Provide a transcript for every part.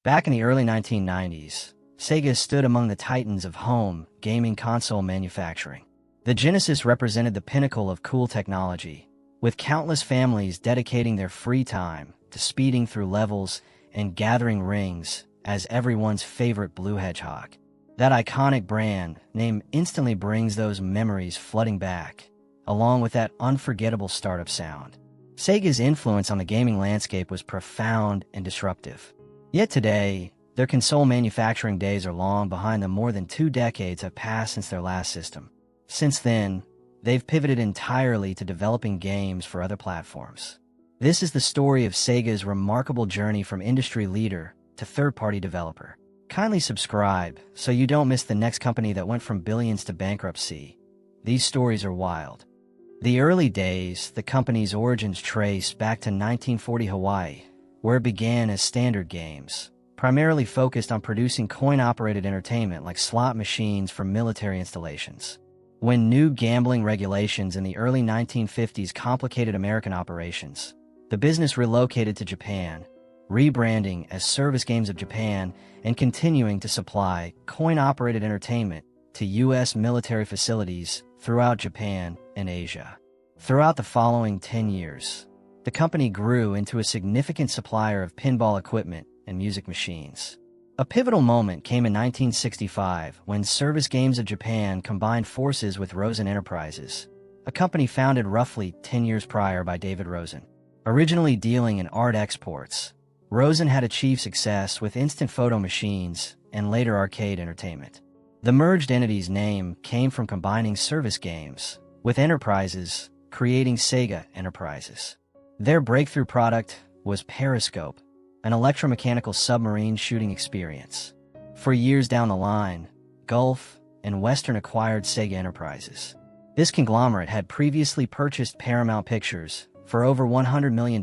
Back in the early 1990s, Sega stood among the titans of home gaming console manufacturing. The Genesis represented the pinnacle of cool technology, with countless families dedicating their free time to speeding through levels and gathering rings as everyone's favorite blue hedgehog. That iconic brand name instantly brings those memories flooding back, along with that unforgettable startup sound. Sega's influence on the gaming landscape was profound and disruptive. Yet today, their console manufacturing days are long behind them. More than 2 decades have passed since their last system. Since then, they've pivoted entirely to developing games for other platforms. This is the story of Sega's remarkable journey from industry leader to third-party developer. Kindly subscribe so you don't miss the next company that went from billions to bankruptcy. These stories are wild. The early days, the company's origins trace back to 1940 Hawaii, where it began as Standard Games, primarily focused on producing coin-operated entertainment like slot machines for military installations. When new gambling regulations in the early 1950s complicated American operations, the business relocated to Japan, rebranding as Service Games of Japan and continuing to supply coin-operated entertainment to U.S. military facilities throughout Japan and Asia. Throughout the following 10 years, the company grew into a significant supplier of pinball equipment and music machines. A pivotal moment came in 1965 when Service Games of Japan combined forces with Rosen Enterprises, a company founded roughly 10 years prior by David Rosen. Originally dealing in art exports, Rosen had achieved success with instant photo machines and later arcade entertainment. The merged entity's name came from combining Service Games with Enterprises, creating SEGA Enterprises. Their breakthrough product was Periscope, an electromechanical submarine shooting experience. For years down the line, Gulf and Western acquired SEGA Enterprises. This conglomerate had previously purchased Paramount Pictures for over $100 million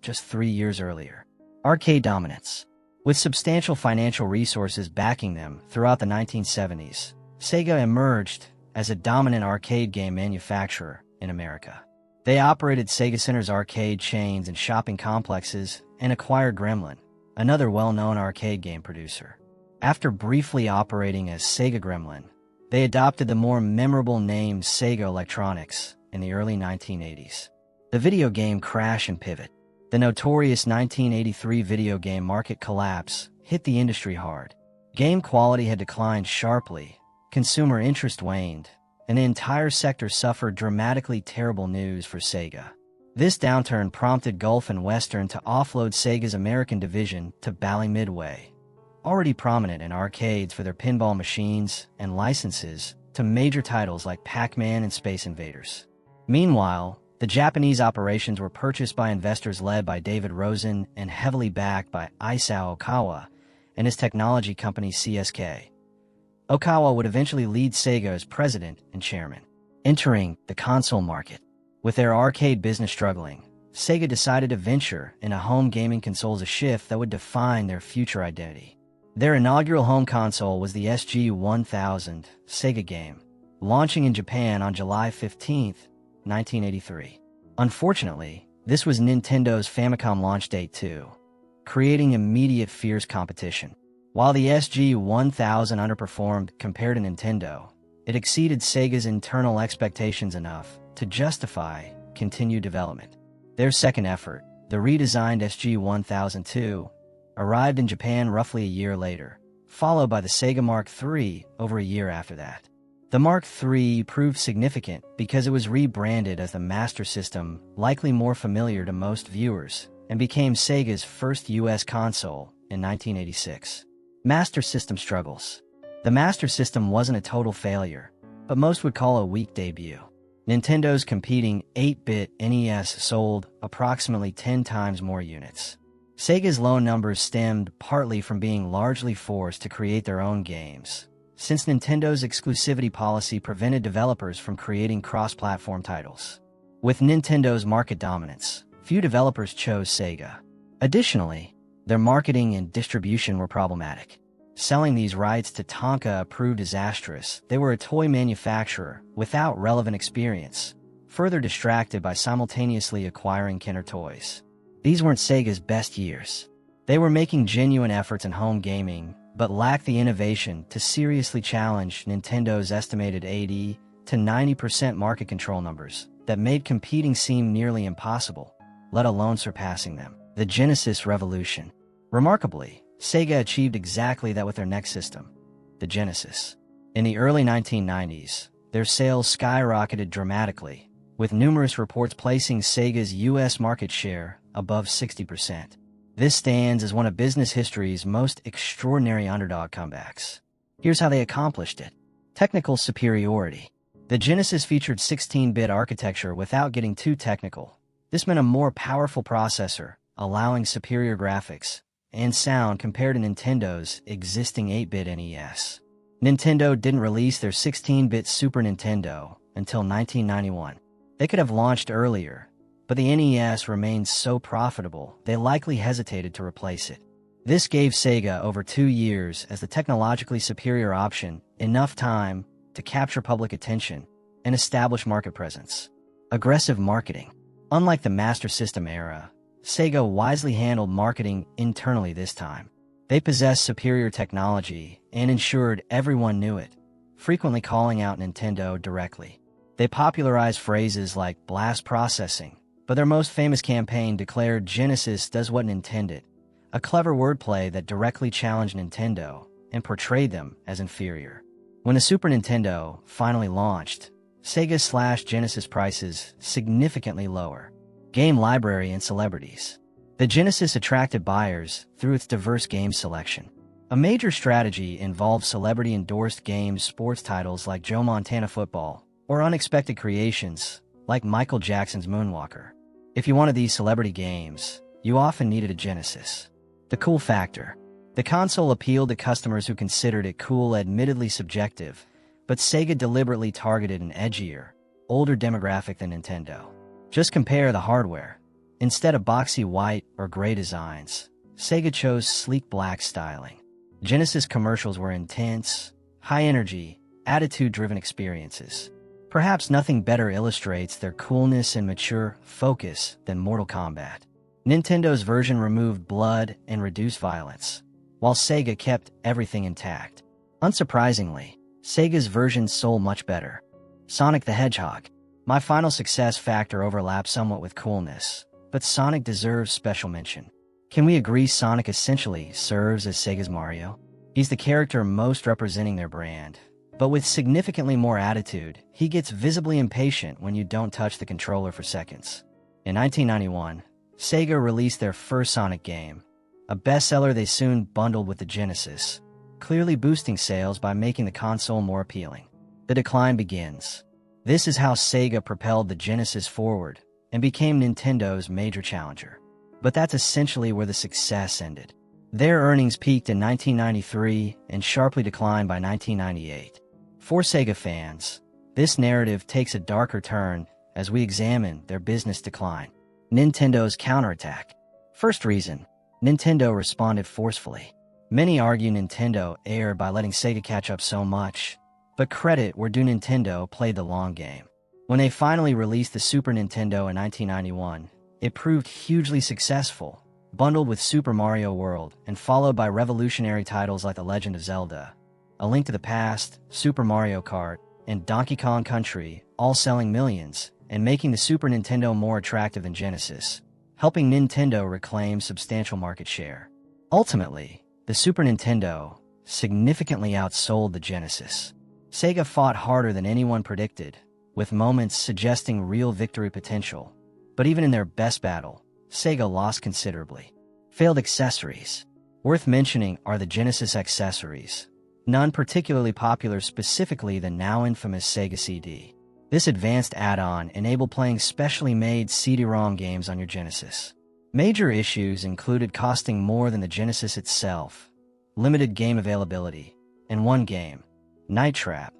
just 3 years earlier. Arcade dominance. With substantial financial resources backing them throughout the 1970s, Sega emerged as a dominant arcade game manufacturer in America. They operated Sega Center's arcade chains and shopping complexes and acquired Gremlin, another well-known arcade game producer. After briefly operating as Sega Gremlin, they adopted the more memorable name Sega Electronics in the early 1980s. The video game crash and pivot. The notorious 1983 video game market collapse hit the industry hard. Game quality had declined sharply, consumer interest waned, and the entire sector suffered dramatically terrible news for Sega. This downturn prompted Gulf and Western to offload Sega's American division to Bally Midway, already prominent in arcades for their pinball machines and licenses to major titles like Pac-Man and Space Invaders. Meanwhile, the Japanese operations were purchased by investors led by David Rosen and heavily backed by Isao Okawa and his technology company CSK. Okawa would eventually lead Sega as president and chairman. Entering the console market. With their arcade business struggling, Sega decided to venture into home gaming consoles, a shift that would define their future identity. Their inaugural home console was the SG-1000 Sega game, launching in Japan on July 15, 1983. Unfortunately, this was Nintendo's Famicom launch date too, creating immediate fierce competition. While the SG-1000 underperformed compared to Nintendo, it exceeded Sega's internal expectations enough to justify continued development. Their second effort, the redesigned SG-1002, arrived in Japan roughly a year later, followed by the Sega Mark III over a year after that. The Mark III proved significant because it was rebranded as the Master System, likely more familiar to most viewers, and became Sega's first U.S. console in 1986. Master System struggles. The Master System wasn't a total failure, but most would call a weak debut. Nintendo's competing 8-bit NES sold approximately 10 times more units. Sega's low numbers stemmed partly from being largely forced to create their own games, since Nintendo's exclusivity policy prevented developers from creating cross-platform titles. With Nintendo's market dominance, few developers chose Sega. Additionally, their marketing and distribution were problematic. Selling these rights to Tonka proved disastrous. They were a toy manufacturer without relevant experience, further distracted by simultaneously acquiring Kenner toys. These weren't Sega's best years. They were making genuine efforts in home gaming, but lacked the innovation to seriously challenge Nintendo's estimated 80 to 90% market control numbers that made competing seem nearly impossible, let alone surpassing them. The Genesis revolution. Remarkably, Sega achieved exactly that with their next system, the Genesis. In the early 1990s, their sales skyrocketed dramatically, with numerous reports placing Sega's US market share above 60%. This stands as one of business history's most extraordinary underdog comebacks. Here's how they accomplished it. Technical superiority. The Genesis featured 16-bit architecture without getting too technical. This meant a more powerful processor, allowing superior graphics and sound compared to Nintendo's existing 8-bit NES. Nintendo didn't release their 16-bit Super Nintendo until 1991. They could have launched earlier, but the NES remained so profitable they likely hesitated to replace it. This gave Sega over 2 years as the technologically superior option, enough time to capture public attention and establish market presence. Aggressive marketing. Unlike the Master System era, Sega wisely handled marketing internally this time. They possessed superior technology and ensured everyone knew it, frequently calling out Nintendo directly. They popularized phrases like blast processing, but their most famous campaign declared Genesis does what Nintendo did, a clever wordplay that directly challenged Nintendo and portrayed them as inferior. When the Super Nintendo finally launched, Sega slashed Genesis prices significantly lower. Game library and celebrities. The Genesis attracted buyers through its diverse game selection. A major strategy involved celebrity-endorsed games, sports titles like Joe Montana Football, or unexpected creations like Michael Jackson's Moonwalker. If you wanted these celebrity games, you often needed a Genesis. The cool factor. The console appealed to customers who considered it cool, admittedly subjective, but Sega deliberately targeted an edgier, older demographic than Nintendo. Just compare the hardware. Instead of boxy white or gray designs, Sega chose sleek black styling. Genesis commercials were intense, high-energy, attitude-driven experiences. Perhaps nothing better illustrates their coolness and mature focus than Mortal Kombat. Nintendo's version removed blood and reduced violence, while Sega kept everything intact. Unsurprisingly, Sega's version sold much better. Sonic the Hedgehog. My final success factor overlaps somewhat with coolness, but Sonic deserves special mention. Can we agree Sonic essentially serves as Sega's Mario? He's the character most representing their brand, but with significantly more attitude. He gets visibly impatient when you don't touch the controller for seconds. In 1991, Sega released their first Sonic game, a bestseller they soon bundled with the Genesis, clearly boosting sales by making the console more appealing. The decline begins. This is how Sega propelled the Genesis forward and became Nintendo's major challenger. But that's essentially where the success ended. Their earnings peaked in 1993 and sharply declined by 1998. For Sega fans, this narrative takes a darker turn as we examine their business decline. Nintendo's counterattack. First reason, Nintendo responded forcefully. Many argue Nintendo erred by letting Sega catch up so much, but credit where due. Nintendo played the long game. When they finally released the Super Nintendo in 1991, it proved hugely successful, bundled with Super Mario World and followed by revolutionary titles like The Legend of Zelda, A Link to the Past, Super Mario Kart, and Donkey Kong Country, all selling millions and making the Super Nintendo more attractive than Genesis, helping Nintendo reclaim substantial market share. Ultimately, the Super Nintendo significantly outsold the Genesis. Sega fought harder than anyone predicted, with moments suggesting real victory potential. But even in their best battle, Sega lost considerably. Failed accessories. Worth mentioning are the Genesis accessories, none particularly popular, specifically the now infamous Sega CD. This advanced add-on enabled playing specially made CD-ROM games on your Genesis. Major issues included costing more than the Genesis itself, limited game availability, and one game, Night Trap,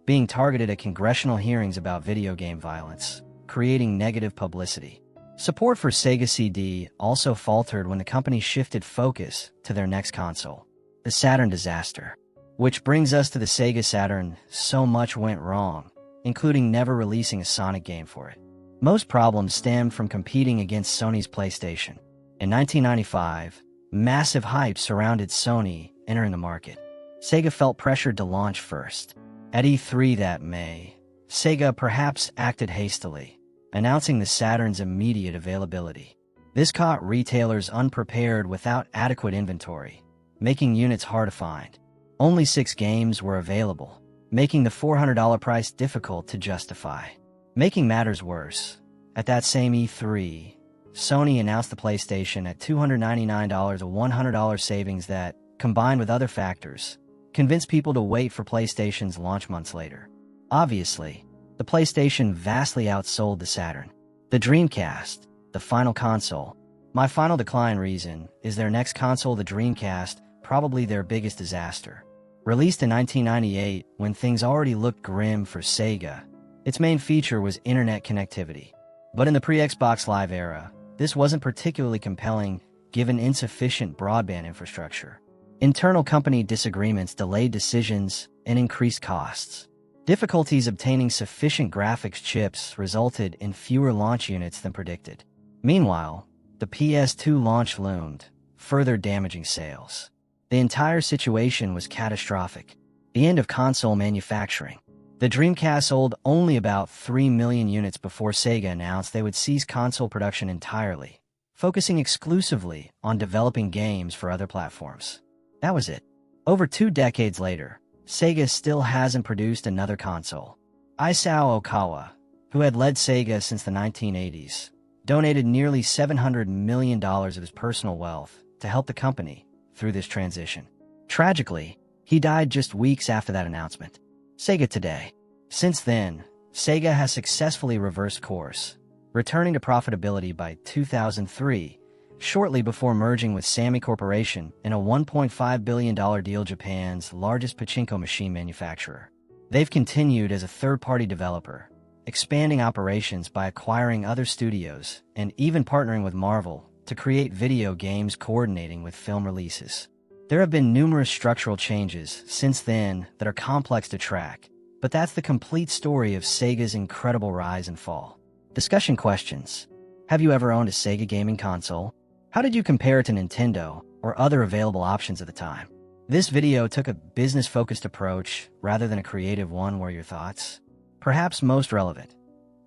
being targeted at congressional hearings about video game violence, creating negative publicity. Support for Sega CD also faltered when the company shifted focus to their next console, the Saturn disaster. Which brings us to the SEGA Saturn. So much went wrong, including never releasing a Sonic game for it. Most problems stemmed from competing against Sony's PlayStation. In 1995, Massive hype surrounded Sony entering the market. Sega felt pressured to launch first. At E3 that May, Sega perhaps acted hastily, announcing the Saturn's immediate availability. This caught retailers unprepared without adequate inventory, making units hard to find. Only 6 games were available, making the $400 price difficult to justify. Making matters worse, at that same E3, Sony announced the PlayStation at $299, a $100 savings that, combined with other factors, convinced people to wait for PlayStation's launch months later. Obviously, the PlayStation vastly outsold the Saturn. The Dreamcast, the final console. My final decline reason is their next console, the Dreamcast, probably their biggest disaster. Released in 1998, when things already looked grim for Sega, its main feature was internet connectivity. But in the pre-Xbox Live era, this wasn't particularly compelling given insufficient broadband infrastructure. Internal company disagreements delayed decisions and increased costs. Difficulties obtaining sufficient graphics chips resulted in fewer launch units than predicted. Meanwhile, the PS2 launch loomed, further damaging sales. The entire situation was catastrophic. The end of console manufacturing. The Dreamcast sold only about 3 million units before Sega announced they would cease console production entirely, focusing exclusively on developing games for other platforms. That was it. Over 2 decades later, Sega still hasn't produced another console. Isao Okawa, who had led Sega since the 1980s, donated nearly $700 million of his personal wealth to help the company through this transition. Tragically, he died just weeks after that announcement. Sega today. Since then, Sega has successfully reversed course, returning to profitability by 2003, shortly before merging with SEGA Corporation in a $1.5 billion deal, Japan's largest pachinko machine manufacturer. They've continued as a third-party developer, expanding operations by acquiring other studios and even partnering with Marvel to create video games coordinating with film releases. There have been numerous structural changes since then that are complex to track, but that's the complete story of Sega's incredible rise and fall. Discussion questions. Have you ever owned a Sega gaming console? How did you compare it to Nintendo or other available options at the time? This video took a business-focused approach rather than a creative one. Were your thoughts? Perhaps most relevant.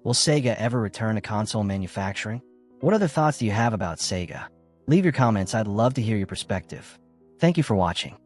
Will Sega ever return to console manufacturing? What other thoughts do you have about Sega? Leave your comments. I'd love to hear your perspective. Thank you for watching.